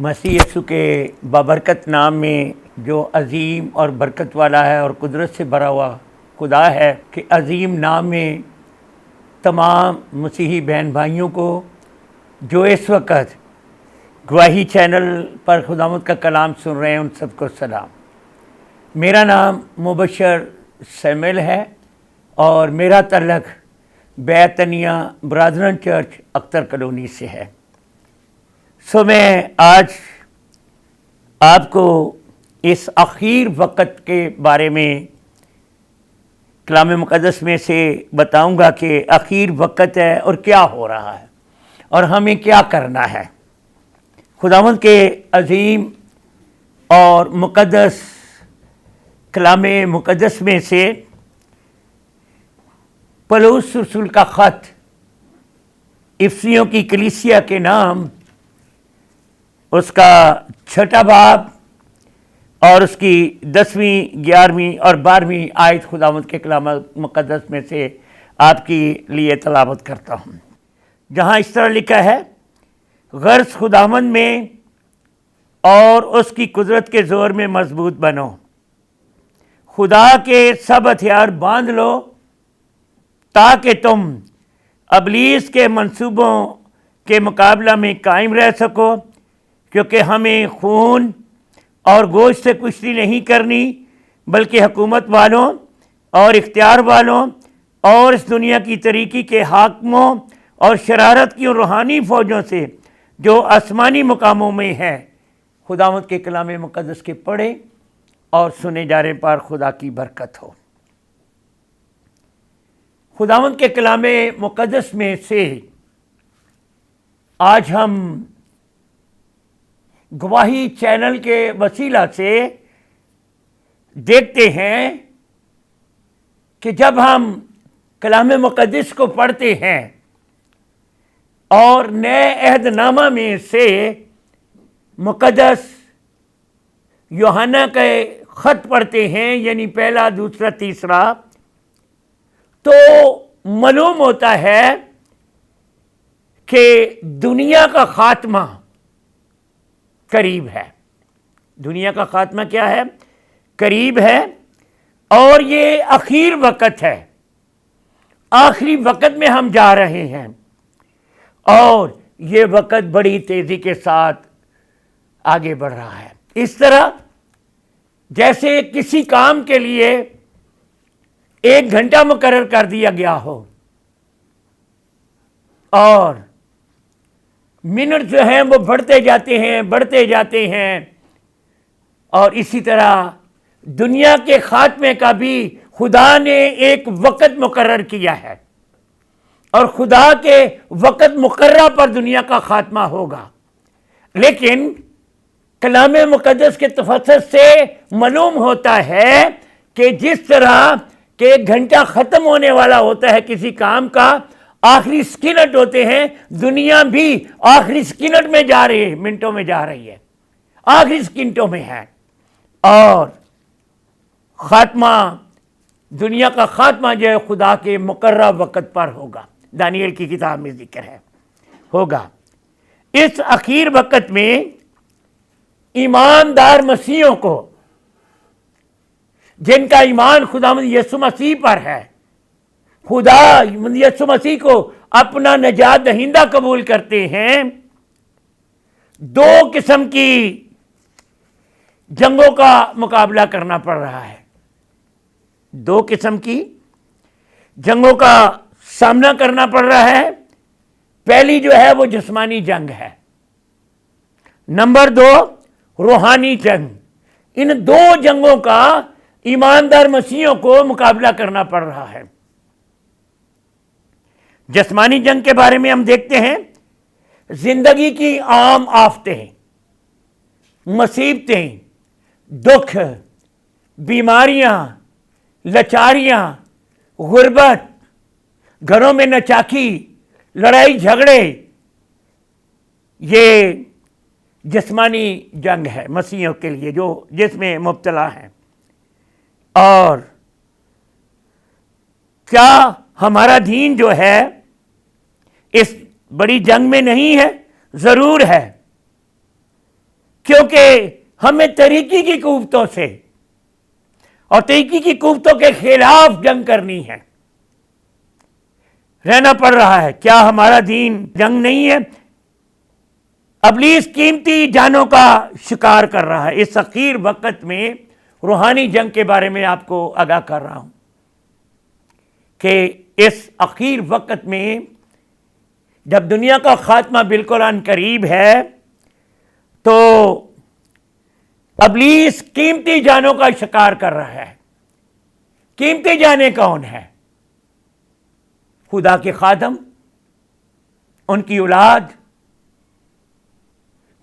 مسیح یسوع کے بابرکت نام میں جو عظیم اور برکت والا ہے اور قدرت سے بھرا ہوا خدا ہے کہ عظیم نام میں تمام مسیحی بہن بھائیوں کو جو اس وقت گواہی چینل پر خداوند کا کلام سن رہے ہیں ان سب کو سلام۔ میرا نام مبشر سیمل ہے اور میرا تعلق بیتنیہ برادرن چرچ اختر کالونی سے ہے۔ میں آج آپ کو اس اخیر وقت کے بارے میں کلام مقدس میں سے بتاؤں گا کہ اخیر وقت ہے اور کیا ہو رہا ہے اور ہمیں کیا کرنا ہے۔ خداوند کے عظیم اور مقدس کلام مقدس میں سے پولس رسول کا خط افسیوں کی کلیسیا کے نام اس کا 6 باب اور اس کی 10ویں 11ویں اور 12ویں آیت خداوند کے کلام مقدس میں سے آپ کی لیے تلاوت کرتا ہوں، جہاں اس طرح لکھا ہے: غرض خداوند میں اور اس کی قدرت کے زور میں مضبوط بنو، خدا کے سب ہتھیار باندھ لو تاکہ تم ابلیس کے منصوبوں کے مقابلہ میں قائم رہ سکو، کیونکہ ہمیں خون اور گوشت سے کشتی نہیں کرنی بلکہ حکومت والوں اور اختیار والوں اور اس دنیا کی تاریکی کے حاکموں اور شرارت کی روحانی فوجوں سے جو آسمانی مقاموں میں ہے۔ خداوند کے کلام مقدس کے پڑھے اور سنے جانے پر خدا کی برکت ہو۔ خداوند کے کلام مقدس میں سے آج ہم گواہی چینل کے وسیلہ سے دیکھتے ہیں کہ جب ہم کلام مقدس کو پڑھتے ہیں اور نئے عہد نامہ میں سے مقدس یوحنا کے خط پڑھتے ہیں، یعنی پہلا، دوسرا، تیسرا، تو معلوم ہوتا ہے کہ دنیا کا خاتمہ قریب ہے۔ دنیا کا خاتمہ کیا ہے؟ قریب ہے، اور یہ اخیر وقت ہے۔ آخری وقت میں ہم جا رہے ہیں اور یہ وقت بڑی تیزی کے ساتھ آگے بڑھ رہا ہے۔ اس طرح جیسے کسی کام کے لیے 1 گھنٹہ مقرر کر دیا گیا ہو اور منٹ جو ہیں وہ بڑھتے جاتے ہیں، اور اسی طرح دنیا کے خاتمے کا بھی خدا نے ایک وقت مقرر کیا ہے، اور خدا کے وقت مقررہ پر دنیا کا خاتمہ ہوگا۔ لیکن کلام مقدس کے تفسیر سے معلوم ہوتا ہے کہ جس طرح کہ 1 گھنٹہ ختم ہونے والا ہوتا ہے کسی کام کا، آخری سکنٹ ہوتے ہیں، دنیا بھی آخری سکنٹ میں جا رہی ہے، منٹوں میں جا رہی ہے، آخری سکنٹوں میں ہے، اور خاتمہ، دنیا کا خاتمہ جو ہے خدا کے مقررہ وقت پر ہوگا۔ دانیل کی کتاب میں ذکر ہے ہوگا۔ اس اخیر وقت میں ایماندار مسیحوں کو، جن کا ایمان خداوند یسوع مسیح پر ہے، خدا یسوع مسیح کو اپنا نجات دہندہ قبول کرتے ہیں، 2 قسم کی جنگوں کا مقابلہ کرنا پڑ رہا ہے۔ 2 قسم کی جنگوں کا سامنا کرنا پڑ رہا ہے۔ پہلی جو ہے وہ جسمانی جنگ ہے، نمبر 2 روحانی جنگ۔ ان 2 جنگوں کا ایماندار مسیحوں کو مقابلہ کرنا پڑ رہا ہے۔ جسمانی جنگ کے بارے میں ہم دیکھتے ہیں، زندگی کی عام آفتیں، مصیبتیں، دکھ، بیماریاں، لاچاریاں، غربت، گھروں میں ناچاکی، لڑائی جھگڑے، یہ جسمانی جنگ ہے مسیحیوں کے لیے جو جس میں مبتلا ہیں۔ اور کیا ہمارا دین جو ہے اس بڑی جنگ میں نہیں ہے؟ ضرور ہے، کیونکہ ہمیں طریقے کی قوتوں سے اور طریقے کی قوتوں کے خلاف جنگ کرنی ہے، رہنا پڑ رہا ہے۔ کیا ہمارا دین جنگ نہیں ہے؟ ابلیس قیمتی جانوں کا شکار کر رہا ہے۔ اس اخیر وقت میں روحانی جنگ کے بارے میں آپ کو آگاہ کر رہا ہوں کہ اس اخیر وقت میں جب دنیا کا خاتمہ بالکل عن قریب ہے تو ابلیس قیمتی جانوں کا شکار کر رہا ہے۔ قیمتی جانیں کون ہے؟ خدا کے خادم، ان کی اولاد،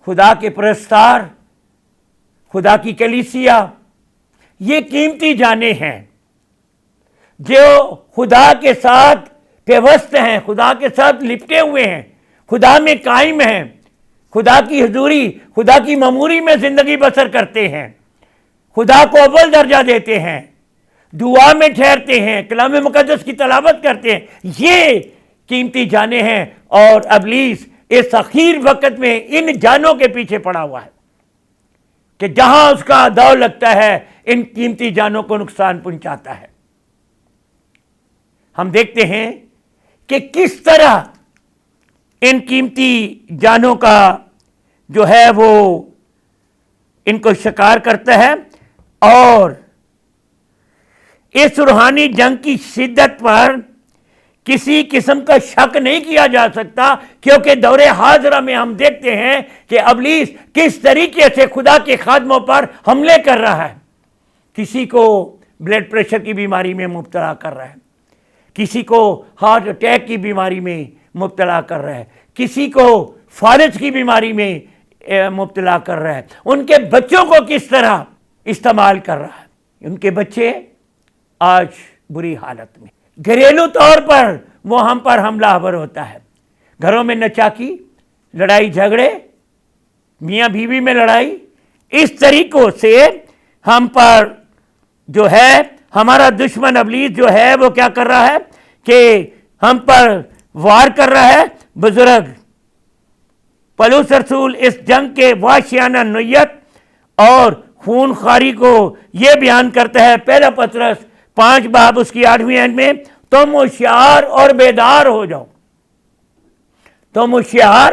خدا کے پرستار، خدا کی کلیسیا، یہ قیمتی جانیں ہیں جو خدا کے ساتھ پیوست ہیں، خدا کے ساتھ لپٹے ہوئے ہیں، خدا میں قائم ہیں، خدا کی حضوری، خدا کی معموری میں زندگی بسر کرتے ہیں، خدا کو اول درجہ دیتے ہیں، دعا میں ٹھہرتے ہیں، کلام مقدس کی تلاوت کرتے ہیں۔ یہ قیمتی جانیں ہیں، اور ابلیس اس اخیر وقت میں ان جانوں کے پیچھے پڑا ہوا ہے کہ جہاں اس کا داؤ لگتا ہے ان قیمتی جانوں کو نقصان پہنچاتا ہے۔ ہم دیکھتے ہیں کہ کس طرح ان قیمتی جانوں کا جو ہے وہ ان کو شکار کرتا ہے، اور اس روحانی جنگ کی شدت پر کسی قسم کا شک نہیں کیا جا سکتا، کیونکہ دور حاضرہ میں ہم دیکھتے ہیں کہ ابلیس کس طریقے سے خدا کے خادموں پر حملے کر رہا ہے۔ کسی کو بلڈ پریشر کی بیماری میں مبتلا کر رہا ہے، کسی کو ہارٹ اٹیک کی بیماری میں مبتلا کر رہا ہے، کسی کو فالج کی بیماری میں مبتلا کر رہا ہے، ان کے بچوں کو کس طرح استعمال کر رہا ہے۔ ان کے بچے آج بری حالت میں، گھریلو طور پر وہ ہم پر حملہ آور ہوتا ہے، گھروں میں نچاکی، لڑائی جھگڑے، میاں بیوی میں لڑائی، اس طریقوں سے ہم پر جو ہے ہمارا دشمن ابلیس جو ہے وہ کیا کر رہا ہے کہ ہم پر وار کر رہا ہے۔ بزرگ پولس رسول اس جنگ کے وحشیانہ نوعیت اور خون خواری کو یہ بیان کرتا ہے، پہلا پطرس 5 باب اس کی 8ویں آیت میں، تم ہوشیار اور بیدار ہو جاؤ، تم ہوشیار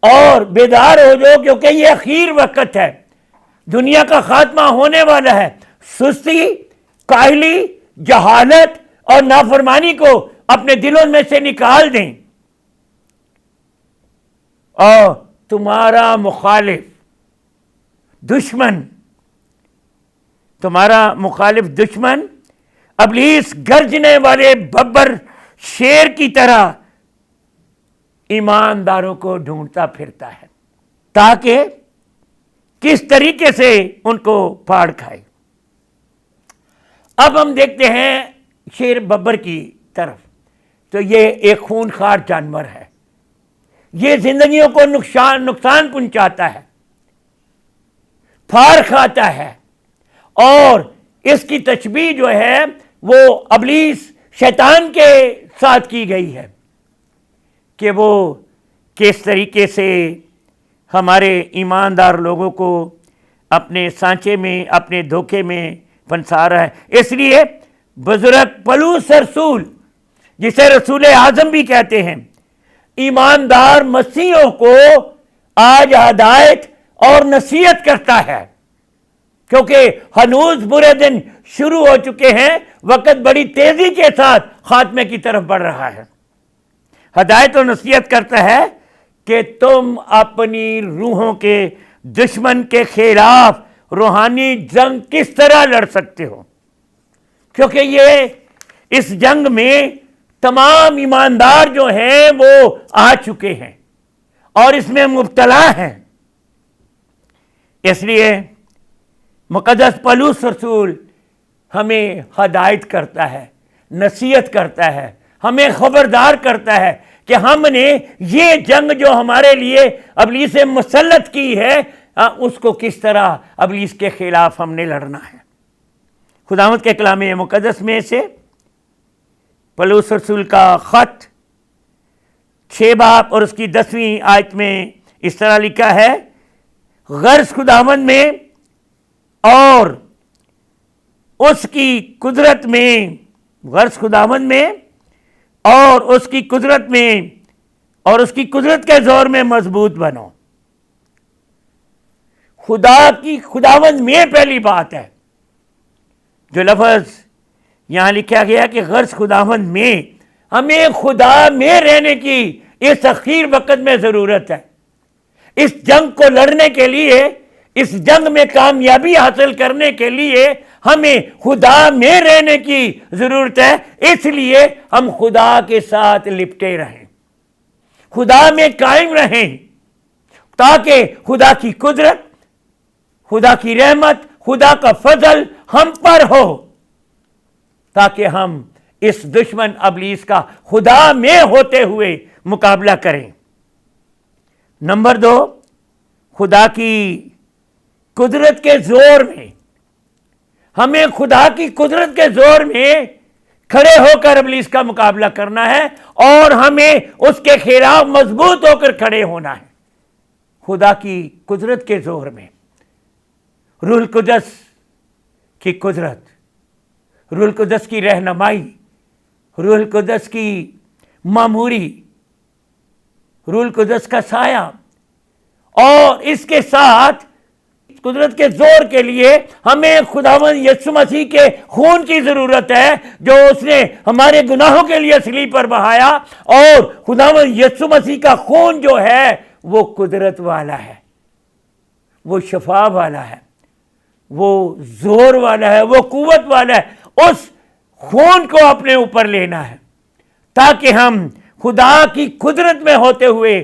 اور بیدار ہو جاؤ، کیونکہ یہ اخیر وقت ہے، دنیا کا خاتمہ ہونے والا ہے۔ سستی، کاہلی، جہالت اور نافرمانی کو اپنے دلوں میں سے نکال دیں، اور تمہارا مخالف دشمن، تمہارا مخالف دشمن ابلیس گرجنے والے ببر شیر کی طرح ایمانداروں کو ڈھونڈتا پھرتا ہے تاکہ کس طریقے سے ان کو پھاڑ کھائے۔ اب ہم دیکھتے ہیں شیر ببر کی طرف، تو یہ ایک خونخوار جانور ہے، یہ زندگیوں کو نقصان پہنچاتا ہے، پھاڑ کھاتا ہے، اور اس کی تشبیہ جو ہے وہ ابلیس شیطان کے ساتھ کی گئی ہے کہ وہ کس طریقے سے ہمارے ایماندار لوگوں کو اپنے سانچے میں، اپنے دھوکے میں پھنسا رہا ہے۔ اس لیے بزرگ پولس رسول، جسے رسول اعظم بھی کہتے ہیں، ایماندار مسیحوں کو آج ہدایت اور نصیحت کرتا ہے، کیونکہ ہنوز برے دن شروع ہو چکے ہیں، وقت بڑی تیزی کے ساتھ خاتمے کی طرف بڑھ رہا ہے۔ ہدایت اور نصیحت کرتا ہے کہ تم اپنی روحوں کے دشمن کے خلاف روحانی جنگ کس طرح لڑ سکتے ہو، کیونکہ یہ اس جنگ میں تمام ایماندار جو ہیں وہ آ چکے ہیں اور اس میں مبتلا ہیں۔ اس لیے مقدس پولس رسول ہمیں ہدایت کرتا ہے، نصیحت کرتا ہے، ہمیں خبردار کرتا ہے کہ ہم نے یہ جنگ جو ہمارے لیے ابلیس سے مسلط کی ہے، اس کو کس طرح ابلیس کے خلاف ہم نے لڑنا ہے۔ خداوند کے کلام مقدس میں سے پولس رسول کا خط 6 باب اور اس کی 10ویں آیت میں اس طرح لکھا ہے، غرض خداوند میں اور اس کی قدرت میں، غرض خداوند میں اور اس کی قدرت میں اور اس کی قدرت کے زور میں مضبوط بنو۔ خداوند میں پہلی بات ہے۔ جو لفظ یہاں لکھا گیا کہ غرض خداوند میں، ہمیں خدا میں رہنے کی اس اخیر وقت میں ضرورت ہے۔ اس جنگ کو لڑنے کے لیے، اس جنگ میں کامیابی حاصل کرنے کے لیے ہمیں خدا میں رہنے کی ضرورت ہے۔ اس لیے ہم خدا کے ساتھ لپٹے رہیں، خدا میں قائم رہیں، تاکہ خدا کی قدرت، خدا کی رحمت، خدا کا فضل ہم پر ہو، تاکہ ہم اس دشمن ابلیس کا خدا میں ہوتے ہوئے مقابلہ کریں۔ نمبر 2، خدا کی قدرت کے زور میں، ہمیں خدا کی قدرت کے زور میں کھڑے ہو کر ابلیس کا مقابلہ کرنا ہے، اور ہمیں اس کے خلاف مضبوط ہو کر کھڑے ہونا ہے۔ خدا کی قدرت کے زور میں، روح القدس کی قدرت، روح القدس کی رہنمائی، روح القدس کی معموری، روح القدس کا سایہ، اور اس کے ساتھ قدرت کے زور کے لیے ہمیں خداوند یسوع مسیح کے خون کی ضرورت ہے، جو اس نے ہمارے گناہوں کے لیے صلیب پر بہایا۔ اور خداوند یسوع مسیح کا خون جو ہے وہ قدرت والا ہے، وہ شفا والا ہے، وہ زور والا ہے، وہ قوت والا ہے۔ اس خون کو اپنے اوپر لینا ہے، تاکہ ہم خدا کی قدرت میں ہوتے ہوئے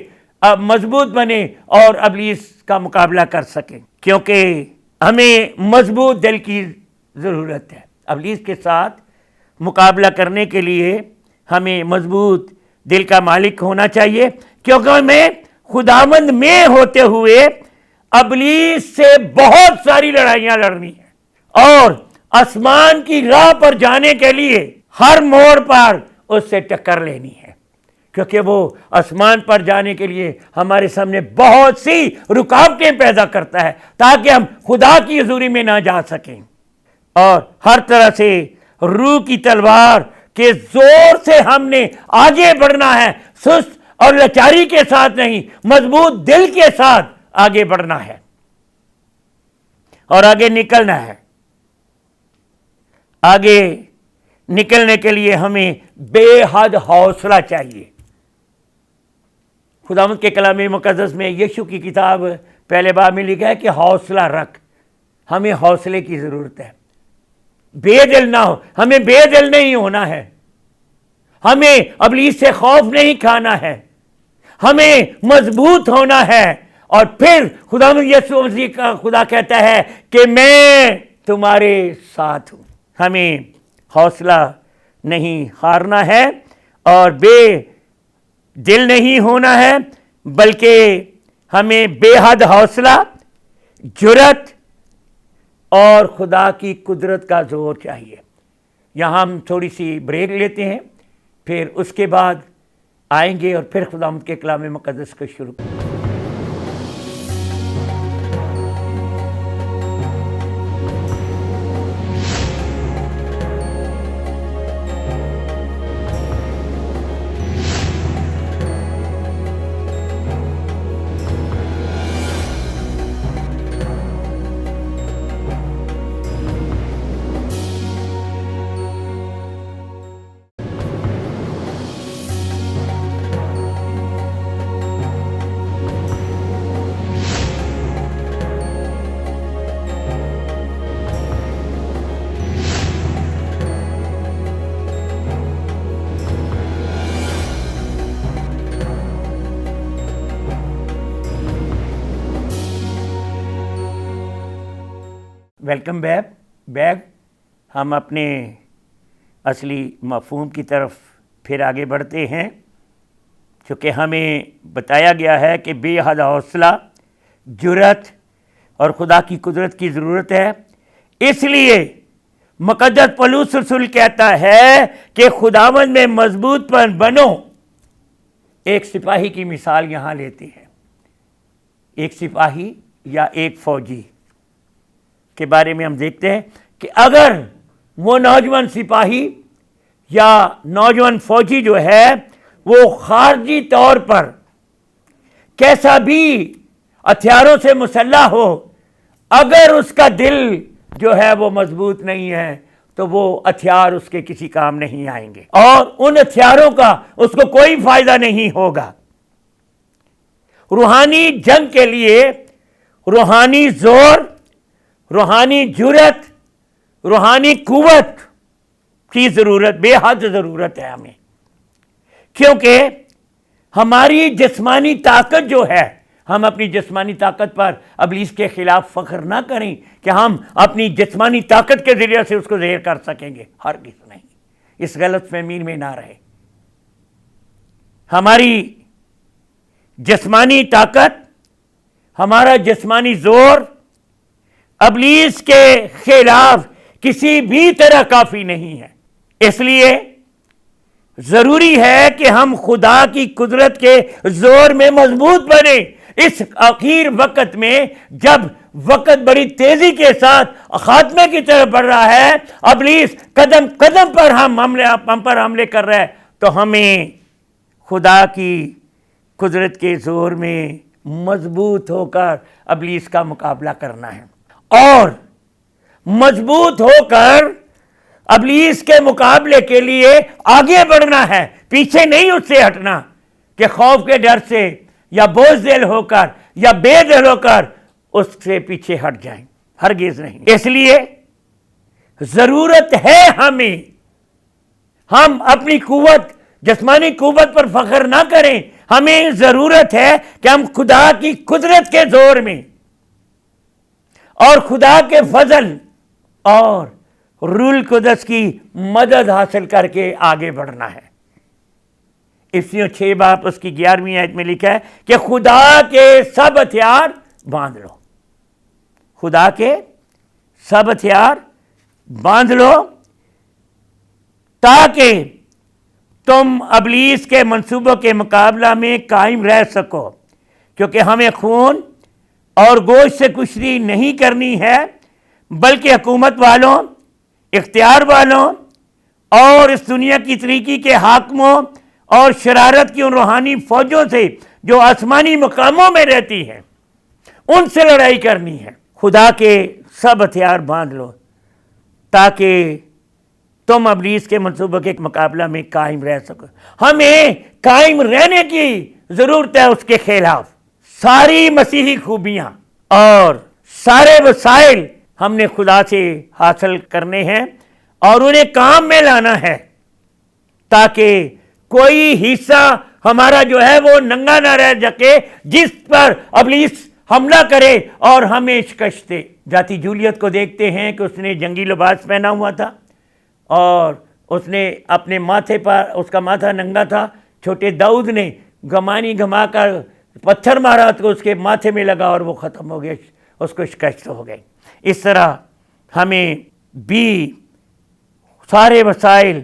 مضبوط بنے اور ابلیس کا مقابلہ کر سکیں، کیونکہ ہمیں مضبوط دل کی ضرورت ہے۔ ابلیس کے ساتھ مقابلہ کرنے کے لیے ہمیں مضبوط دل کا مالک ہونا چاہیے، کیونکہ ہمیں خداوند میں ہوتے ہوئے ابلیس سے بہت ساری لڑائیاں لڑنی ہیں، اور آسمان کی راہ پر جانے کے لیے ہر موڑ پر اس سے ٹکر لینی ہے، کیونکہ وہ آسمان پر جانے کے لیے ہمارے سامنے بہت سی رکاوٹیں پیدا کرتا ہے، تاکہ ہم خدا کی حضوری میں نہ جا سکیں۔ اور ہر طرح سے روح کی تلوار کے زور سے ہم نے آگے بڑھنا ہے، سست اور لاچاری کے ساتھ نہیں، مضبوط دل کے ساتھ آگے بڑھنا ہے اور آگے نکلنا ہے۔ آگے نکلنے کے لیے ہمیں بے حد حوصلہ چاہیے۔ خداوند کے کلام مقدس میں یشوع کی کتاب پہلے باب میں لکھا ہے کہ حوصلہ رکھ۔ ہمیں حوصلے کی ضرورت ہے، بے دل نہ ہو، ہمیں بے دل نہیں ہونا ہے، ہمیں ابلیس سے خوف نہیں کھانا ہے، ہمیں مضبوط ہونا ہے۔ اور پھر خداوند یسوع مسیح کا خدا کہتا ہے کہ میں تمہارے ساتھ ہوں۔ ہمیں حوصلہ نہیں ہارنا ہے اور بے دل نہیں ہونا ہے، بلکہ ہمیں بے حد حوصلہ، جرأت اور خدا کی قدرت کا زور چاہیے۔ یہاں ہم تھوڑی سی بریک لیتے ہیں، پھر اس کے بعد آئیں گے اور پھر خداوند کے کلام مقدس کو شروع کریں۔ Welcome back. ہم اپنے اصلی مفہوم کی طرف پھر آگے بڑھتے ہیں، چونکہ ہمیں بتایا گیا ہے کہ بے حد حوصلہ، جرأت اور خدا کی قدرت کی ضرورت ہے۔ اس لیے مقدس پولس رسول کہتا ہے کہ خداوند میں مضبوط بنو۔ ایک سپاہی کی مثال یہاں لیتے ہیں۔ ایک سپاہی یا ایک فوجی کے بارے میں ہم دیکھتے ہیں کہ اگر وہ نوجوان سپاہی یا نوجوان فوجی جو ہے وہ خارجی طور پر کیسا بھی ہتھیاروں سے مسلح ہو، اگر اس کا دل جو ہے وہ مضبوط نہیں ہے تو وہ ہتھیار اس کے کسی کام نہیں آئیں گے، اور ان ہتھیاروں کا اس کو کوئی فائدہ نہیں ہوگا۔ روحانی جنگ کے لیے روحانی زور، روحانی جرأت، روحانی قوت کی ضرورت، بے حد ضرورت ہے ہمیں، کیونکہ ہماری جسمانی طاقت جو ہے، ہم اپنی جسمانی طاقت پر ابلیس کے خلاف فخر نہ کریں کہ ہم اپنی جسمانی طاقت کے ذریعے سے اس کو زہر کر سکیں گے، ہرگز نہیں، اس غلط فہمی میں نہ رہے۔ ہماری جسمانی طاقت، ہمارا جسمانی زور ابلیس کے خلاف کسی بھی طرح کافی نہیں ہے، اس لیے ضروری ہے کہ ہم خدا کی قدرت کے زور میں مضبوط بنیں۔ اس آخر وقت میں جب وقت بڑی تیزی کے ساتھ خاتمے کی طرف بڑھ رہا ہے، ابلیس قدم قدم پر ہم پر حملے کر رہا ہے، تو ہمیں خدا کی قدرت کے زور میں مضبوط ہو کر ابلیس کا مقابلہ کرنا ہے، اور مضبوط ہو کر ابلیس کے مقابلے کے لیے آگے بڑھنا ہے، پیچھے نہیں اس سے ہٹنا کہ خوف کے ڈر سے یا بوجھ دل ہو کر یا بے دل ہو کر اس سے پیچھے ہٹ جائیں، ہرگز نہیں۔ اس لیے ضرورت ہے ہمیں، ہم اپنی قوت، جسمانی قوت پر فخر نہ کریں، ہمیں ضرورت ہے کہ ہم خدا کی قدرت کے زور میں اور خدا کے فضل اور روح القدس کی مدد حاصل کر کے آگے بڑھنا ہے۔ افسیوں 6 باب اس کی 11ویں آیت میں لکھا ہے کہ خدا کے سب ہتھیار باندھ لو، خدا کے سب ہتھیار باندھ لو تاکہ تم ابلیس کے منصوبوں کے مقابلہ میں قائم رہ سکو، کیونکہ ہمیں خون اور گوشت سے کشتی نہیں کرنی ہے، بلکہ حکومت والوں، اختیار والوں اور اس دنیا کی طریقی کے حاکموں اور شرارت کی ان روحانی فوجوں سے جو آسمانی مقاموں میں رہتی ہیں، ان سے لڑائی کرنی ہے۔ خدا کے سب ہتھیار باندھ لو تاکہ تم ابلیس کے منصوبوں کے مقابلہ میں قائم رہ سکو۔ ہمیں قائم رہنے کی ضرورت ہے اس کے خلاف۔ ساری مسیحی خوبیاں اور سارے وسائل ہم نے خدا سے حاصل کرنے ہیں اور انہیں کام میں لانا ہے، تاکہ کوئی حصہ ہمارا جو ہے وہ ننگا نہ رہ سکے جس پر ابلیس حملہ کرے اور ہمیں شکست دے۔ جاتی جولیت کو دیکھتے ہیں کہ اس نے جنگی لباس پہنا ہوا تھا اور اس نے اپنے ماتھے پر، اس کا ماتھا ننگا تھا، چھوٹے داؤد نے گمانی گھما کر پتھر مارا تو اس کے ماتھے میں لگا اور وہ ختم ہو گیا، اس کو شکست ہو گئی۔ اس طرح ہمیں بھی سارے وسائل،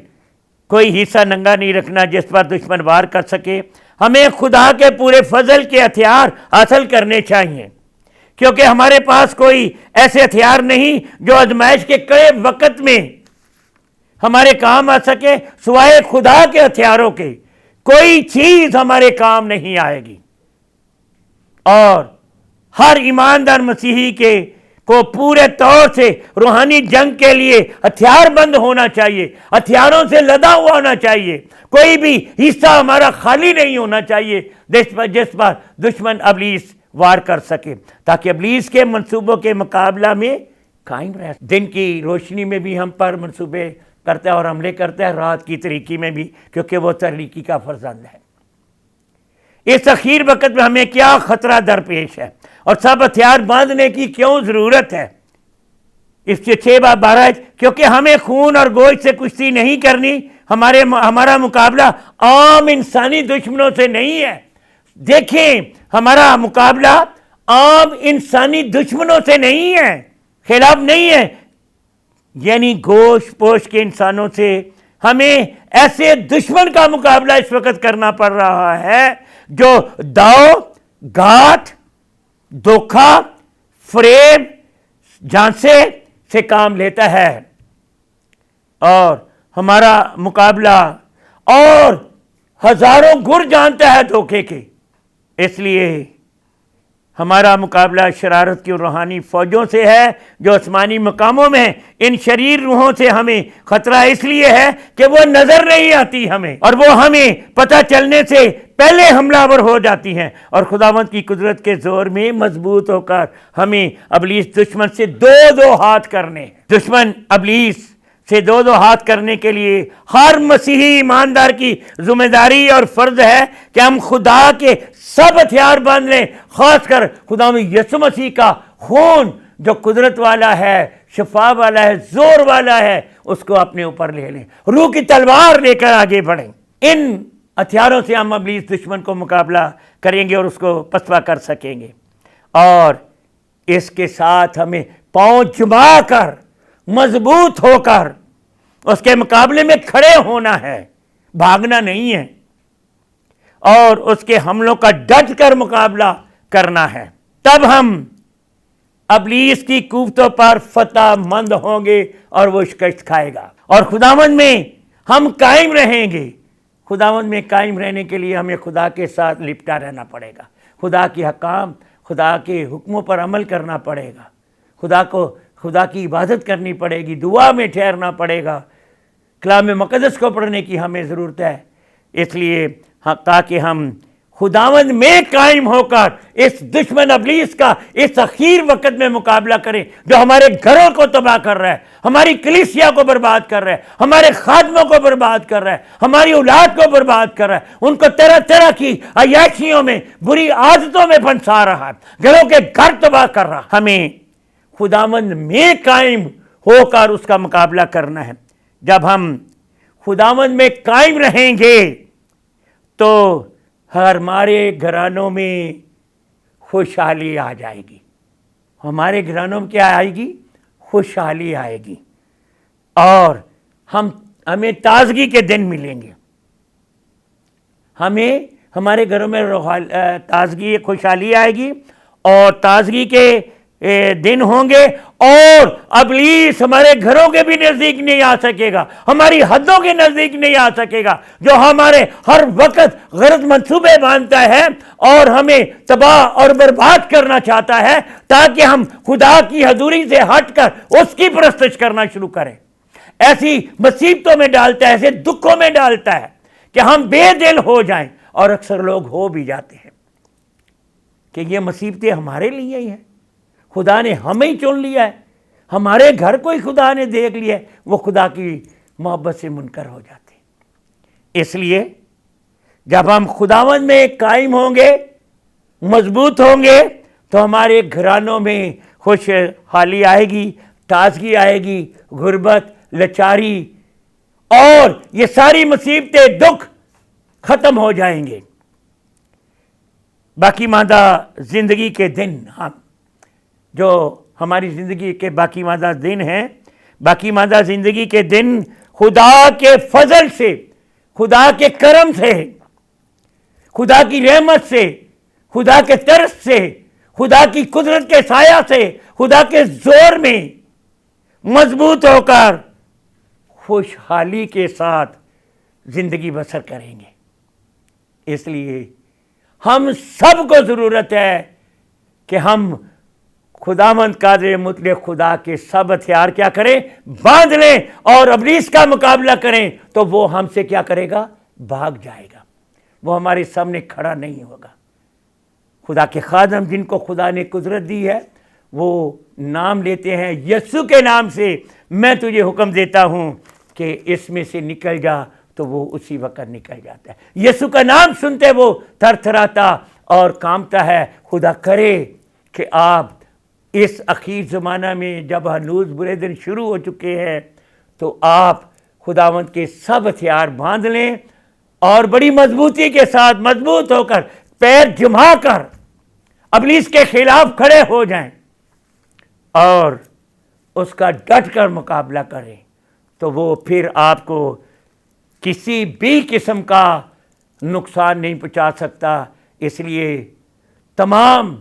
کوئی حصہ ننگا نہیں رکھنا جس پر دشمن وار کر سکے۔ ہمیں خدا کے پورے فضل کے ہتھیار حاصل کرنے چاہیے، کیونکہ ہمارے پاس کوئی ایسے ہتھیار نہیں جو آزمائش کے کڑے وقت میں ہمارے کام آ سکے سوائے خدا کے ہتھیاروں کے۔ کوئی چیز ہمارے کام نہیں آئے گی، اور ہر ایماندار مسیحی کو پورے طور سے روحانی جنگ کے لیے ہتھیار بند ہونا چاہیے، ہتھیاروں سے لدا ہوا ہونا چاہیے۔ کوئی بھی حصہ ہمارا خالی نہیں ہونا چاہیے جس پر دشمن ابلیس وار کر سکے، تاکہ ابلیس کے منصوبوں کے مقابلہ میں قائم رہ۔ دن کی روشنی میں بھی ہم پر منصوبے کرتا ہے اور حملے کرتا ہے، رات کی تاریکی میں بھی، کیونکہ وہ تاریکی کا فرزند ہے۔ اس اخیر وقت میں ہمیں کیا خطرہ درپیش ہے اور سب ہتھیار باندھنے کی کیوں ضرورت ہے؟ اس کے 6 باب 12، کیونکہ ہمیں خون اور گوشت سے کشتی نہیں کرنی، ہمارا مقابلہ عام انسانی دشمنوں سے نہیں ہے۔ دیکھیں، ہمارا مقابلہ عام انسانی دشمنوں سے نہیں ہے، خلاف نہیں ہے، یعنی گوشت پوش کے انسانوں سے۔ ہمیں ایسے دشمن کا مقابلہ اس وقت کرنا پڑ رہا ہے جو داؤ، گھات، دھوکہ فریب جھانسے سے کام لیتا ہے اور ہمارا مقابلہ اور ہزاروں گر جانتا ہے دھوکے کے. اس لیے ہمارا مقابلہ شرارت کی روحانی فوجوں سے ہے جو آسمانی مقاموں میں. ان شریر روحوں سے ہمیں خطرہ اس لیے ہے کہ وہ نظر نہیں آتی ہمیں، اور وہ ہمیں پتہ چلنے سے پہلے حملہ آور ہو جاتی ہیں، اور خداوند کی قدرت کے زور میں مضبوط ہو کر ہمیں ابلیس دشمن سے دو ہاتھ کرنے ہیں. دشمن ابلیس سے دو ہاتھ کرنے کے لیے ہر مسیحی ایماندار کی ذمہ داری اور فرض ہے کہ ہم خدا کے سب ہتھیار باندھ لیں، خاص کر خدا میں یسوع مسیح کا خون جو قدرت والا ہے، شفا والا ہے، زور والا ہے، اس کو اپنے اوپر لے لیں، روح کی تلوار لے کر آگے بڑھیں. ان ہتھیاروں سے ہم ابلیس دشمن کو مقابلہ کریں گے اور اس کو پسپا کر سکیں گے. اور اس کے ساتھ ہمیں پاؤں جما کر مضبوط ہو کر اس کے مقابلے میں کھڑے ہونا ہے، بھاگنا نہیں ہے، اور اس کے حملوں کا ڈٹ کر مقابلہ کرنا ہے. تب ہم ابلیس کی قوتوں پر فتح مند ہوں گے اور وہ شکست کھائے گا، اور خداوند میں ہم قائم رہیں گے. خداوند میں قائم رہنے کے لیے ہمیں خدا کے ساتھ لپٹا رہنا پڑے گا، خدا کے حکام، خدا کے حکموں پر عمل کرنا پڑے گا، خدا کی عبادت کرنی پڑے گی، دعا میں ٹھہرنا پڑے گا، کلام مقدس کو پڑھنے کی ہمیں ضرورت ہے. اس لیے تاکہ ہم خداوند میں قائم ہو کر اس دشمن ابلیس کا اس اخیر وقت میں مقابلہ کریں جو ہمارے گھروں کو تباہ کر رہا ہے، ہماری کلیسیا کو برباد کر رہا ہے، ہمارے خادموں کو برباد کر رہا ہے، ہماری اولاد کو برباد کر رہا ہے، ان کو طرح طرح کی عیاشیوں میں، بری عادتوں میں پھنسا رہا ہے، گھروں کے گھر تباہ کر رہا ہے. ہمیں خداوند میں قائم ہو کر اس کا مقابلہ کرنا ہے. جب ہم خداوند میں قائم رہیں گے تو ہمارے گھرانوں میں خوشحالی آ جائے گی. ہمارے گھرانوں میں کیا آئے گی؟ خوشحالی آئے گی، اور ہمیں تازگی کے دن ملیں گے. ہمارے گھروں میں تازگی خوشحالی آئے گی اور تازگی کے دن ہوں گے، اور ابلیس ہمارے گھروں کے بھی نزدیک نہیں آ سکے گا، ہماری حدوں کے نزدیک نہیں آ سکے گا، جو ہمارے ہر وقت غلط منصوبے باندھتا ہے اور ہمیں تباہ اور برباد کرنا چاہتا ہے تاکہ ہم خدا کی حضوری سے ہٹ کر اس کی پرستش کرنا شروع کریں. ایسی مصیبتوں میں ڈالتا ہے، ایسے دکھوں میں ڈالتا ہے کہ ہم بے دل ہو جائیں، اور اکثر لوگ ہو بھی جاتے ہیں کہ یہ مصیبتیں ہمارے لیے ہی ہیں، خدا نے ہمیں ہی چن لیا ہے، ہمارے گھر کو ہی خدا نے دیکھ لیا ہے. وہ خدا کی محبت سے منکر ہو جاتے ہیں. اس لیے جب ہم خداوند میں قائم ہوں گے، مضبوط ہوں گے، تو ہمارے گھرانوں میں خوشحالی آئے گی، تازگی آئے گی، غربت، لاچاری اور یہ ساری مصیبتیں، دکھ ختم ہو جائیں گے. باقی ماندہ زندگی کے دن، جو ہماری زندگی کے باقی ماندہ دن ہیں، باقی ماندہ زندگی کے دن خدا کے فضل سے، خدا کے کرم سے، خدا کی رحمت سے، خدا کے ترس سے، خدا کی قدرت کے سایہ سے، خدا کے زور میں مضبوط ہو کر خوشحالی کے ساتھ زندگی بسر کریں گے. اس لیے ہم سب کو ضرورت ہے کہ ہم خداوند قادر مطلق خدا کے سب ہتھیار کیا کریں؟ باندھ لیں، اور ابلیس کا مقابلہ کریں، تو وہ ہم سے کیا کرے گا؟ بھاگ جائے گا، وہ ہمارے سامنے کھڑا نہیں ہوگا. خدا کے خادم جن کو خدا نے قدرت دی ہے وہ نام لیتے ہیں، یسوع کے نام سے میں تجھے حکم دیتا ہوں کہ اس میں سے نکل جا، تو وہ اسی وقت نکل جاتا ہے. یسوع کا نام سنتے وہ تھر تھراتا اور کانپتا ہے. خدا کرے کہ آپ اس اخیر زمانہ میں جب ہنوز برے دن شروع ہو چکے ہیں تو آپ خداوند کے سب ہتھیار باندھ لیں اور بڑی مضبوطی کے ساتھ مضبوط ہو کر پیر جما کر ابلیس کے خلاف کھڑے ہو جائیں اور اس کا ڈٹ کر مقابلہ کریں. تو وہ پھر آپ کو کسی بھی قسم کا نقصان نہیں پہنچا سکتا. اس لیے تمام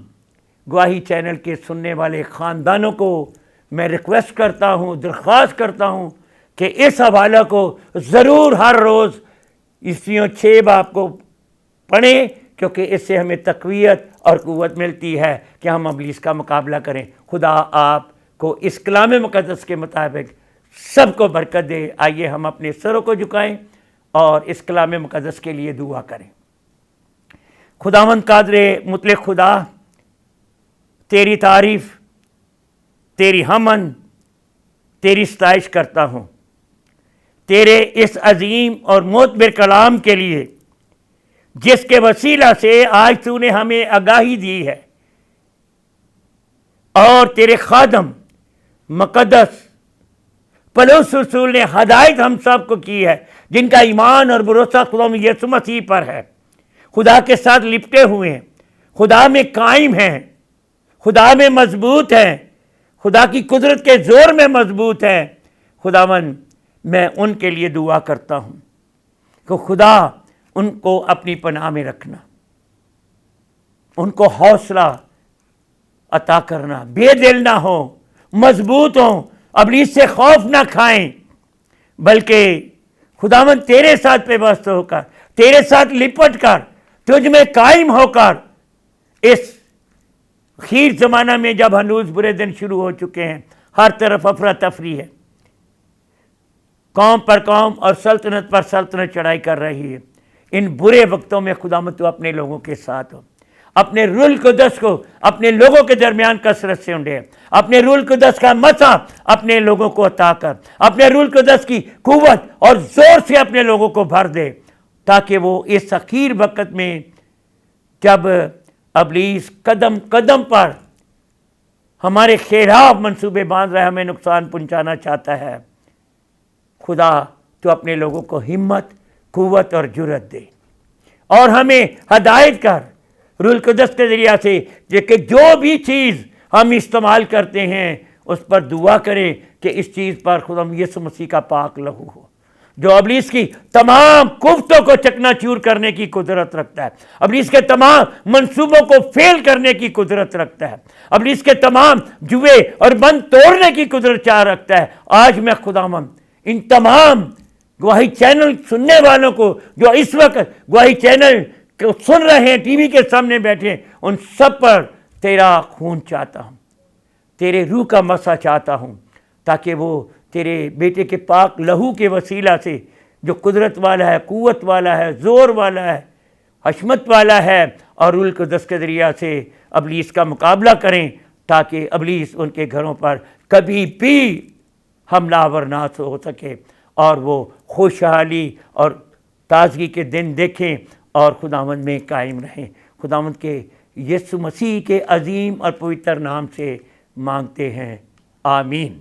گواہی چینل کے سننے والے خاندانوں کو میں ریکویسٹ کرتا ہوں، درخواست کرتا ہوں کہ اس حوالہ کو ضرور ہر روز عیسویوں 6 باب کو پڑھیں، کیونکہ اس سے ہمیں تقویت اور قوت ملتی ہے کہ ہم ابلیس کا مقابلہ کریں۔ خدا آپ کو اس کلام مقدس کے مطابق سب کو برکت دے۔ آئیے ہم اپنے سروں کو جھکائیں اور اس کلام مقدس کے لیے دعا کریں۔ خداوند قادر مطلق خدا، تیری تعریف، تیری حمد، تیری ستائش کرتا ہوں تیرے اس عظیم اور معتبر کلام کے لیے، جس کے وسیلہ سے آج تو نے ہمیں آگاہی دی ہے، اور تیرے خادم مقدس پولس رسول نے ہدایت ہم سب کو کی ہے، جن کا ایمان اور بھروسہ خدا یسوع مسیح پر ہے، خدا کے ساتھ لپٹے ہوئے ہیں، خدا میں قائم ہیں، خدا میں مضبوط ہیں، خدا کی قدرت کے زور میں مضبوط ہیں۔ خداوند میں ان کے لیے دعا کرتا ہوں کہ خدا ان کو اپنی پناہ میں رکھنا، ان کو حوصلہ عطا کرنا، بے دل نہ ہو، مضبوط ہوں، ابلیس سے خوف نہ کھائیں، بلکہ خداوند تیرے ساتھ پیوست ہو کر، تیرے ساتھ لپٹ کر، تجھ میں قائم ہو کر، اس خیر زمانہ میں جب ہنوز برے دن شروع ہو چکے ہیں، ہر طرف افراتفری ہے، قوم پر قوم اور سلطنت پر سلطنت چڑھائی کر رہی ہے، ان برے وقتوں میں خداوند تو اپنے لوگوں کے ساتھ ہو، اپنے روح القدس کو اپنے لوگوں کے درمیان کثرت سے انڈے، اپنے روح القدس کا مسا اپنے لوگوں کو عطا کر، اپنے روح القدس کی قوت اور زور سے اپنے لوگوں کو بھر دے، تاکہ وہ اس اخیر وقت میں جب ابلیس قدم قدم پر ہمارے خلاف منصوبے باندھ رہا ہے، ہمیں نقصان پہنچانا چاہتا ہے، خدا تو اپنے لوگوں کو ہمت، قوت اور جرأت دے، اور ہمیں ہدایت کر روح القدس کے ذریعہ سے، کہ جو بھی چیز ہم استعمال کرتے ہیں اس پر دعا کریں کہ اس چیز پر خدا یسوع مسیح کا پاک لہو ہو، جو ابلیس کی تمام قوتوں کو چکنا چور کرنے کی قدرت رکھتا ہے، ابلیس کے تمام منصوبوں کو فیل کرنے کی قدرت رکھتا ہے، ابلیس کے تمام جوئے اور بند توڑنے کی قدرت چاہ رکھتا ہے۔ آج میں خداوند ان تمام گواہی چینل سننے والوں کو جو اس وقت گواہی چینل کو سن رہے ہیں، ٹی وی کے سامنے بیٹھے ہیں، ان سب پر تیرا خون چاہتا ہوں، تیرے روح کا مسا چاہتا ہوں، تاکہ وہ تیرے بیٹے کے پاک لہو کے وسیلہ سے، جو قدرت والا ہے، قوت والا ہے، زور والا ہے، حشمت والا ہے، اور روح القدس کے ذریعہ سے ابلیس کا مقابلہ کریں، تاکہ ابلیس ان کے گھروں پر کبھی بھی حملہ آور نہ ہو سکے، اور وہ خوشحالی اور تازگی کے دن دیکھیں اور خداوند میں قائم رہیں۔ خداوند کے یسوع مسیح کے عظیم اور پوتر نام سے مانگتے ہیں، آمین۔